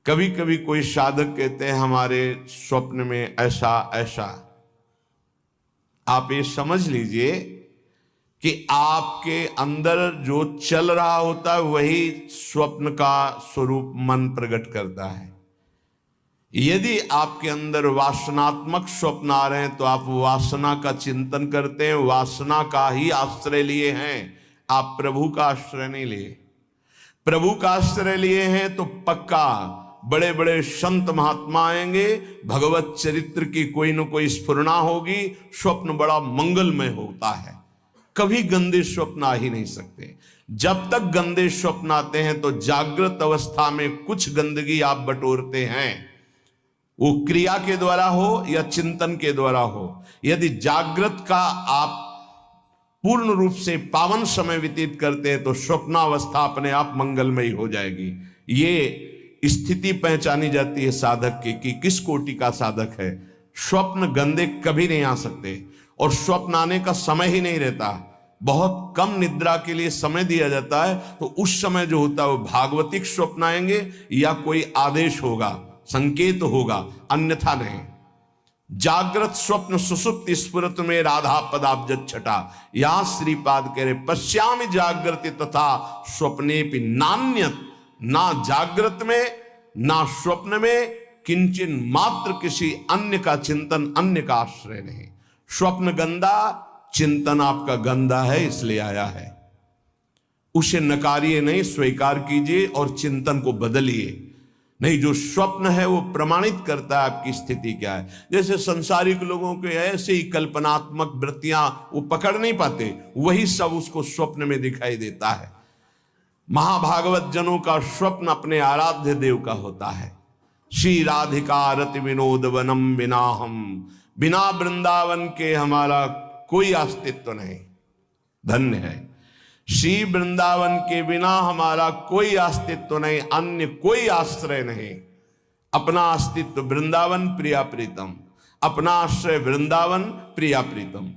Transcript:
कभी कभी कोई साधक कहते हैं हमारे स्वप्न में ऐसा ऐसा। आप ये समझ लीजिए कि आपके अंदर जो चल रहा होता है वही स्वप्न का स्वरूप मन प्रकट करता है। यदि आपके अंदर वासनात्मक स्वप्न आ रहे हैं तो आप वासना का चिंतन करते हैं, वासना का ही आश्रय लिए हैं, आप प्रभु का आश्रय नहीं लिए। प्रभु का आश्रय लिए हैं तो पक्का बड़े बड़े संत महात्मा आएंगे, भगवत चरित्र की कोई न कोई स्फुरना होगी, स्वप्न बड़ा मंगलमय होता है। कभी गंदे स्वप्न आ ही नहीं सकते। जब तक गंदे स्वप्न आते हैं तो जागृत अवस्था में कुछ गंदगी आप बटोरते हैं, वो क्रिया के द्वारा हो या चिंतन के द्वारा हो। यदि जागृत का आप पूर्ण रूप से पावन समय व्यतीत करते हैं तो स्वप्नावस्था अपने आप मंगलमयी हो जाएगी। ये स्थिति पहचानी जाती है साधक की कि किस कोटि का साधक है। स्वप्न गंदे कभी नहीं आ सकते और स्वप्न आने का समय ही नहीं रहता। बहुत कम निद्रा के लिए समय दिया जाता है, तो उस समय जो होता है वो भागवतिक स्वप्न आएंगे या कोई आदेश होगा, संकेत होगा, अन्यथा नहीं। जागृत स्वप्न सुसुप्ति स्फुरत में राधा पदाब्ज छटा। यहां श्रीपाद कह रहे पश्यामि जागृति तथा स्वप्ने भी नान्यत। ना जागृत में ना स्वप्न में किंचन मात्र किसी अन्य का चिंतन, अन्य का आश्रय नहीं। स्वप्न गंदा, चिंतन आपका गंदा है, इसलिए आया है। उसे नकारिए नहीं, स्वीकार कीजिए और चिंतन को बदलिए। नहीं, जो स्वप्न है वो प्रमाणित करता है आपकी स्थिति क्या है। जैसे संसारिक लोगों के ऐसे ही कल्पनात्मक वृत्तियां वो पकड़ नहीं पाते, वही सब उसको स्वप्न में दिखाई देता है। महाभागवत जनों का स्वप्न अपने आराध्य देव का होता है। श्री राधिका रति विनोद वनम बिना हम, बिना वृंदावन के हमारा कोई अस्तित्व नहीं। धन्य है, श्री वृंदावन के बिना हमारा कोई अस्तित्व नहीं, अन्य कोई आश्रय नहीं। अपना अस्तित्व वृंदावन प्रिया प्रीतम, अपना आश्रय वृंदावन प्रिया प्रीतम।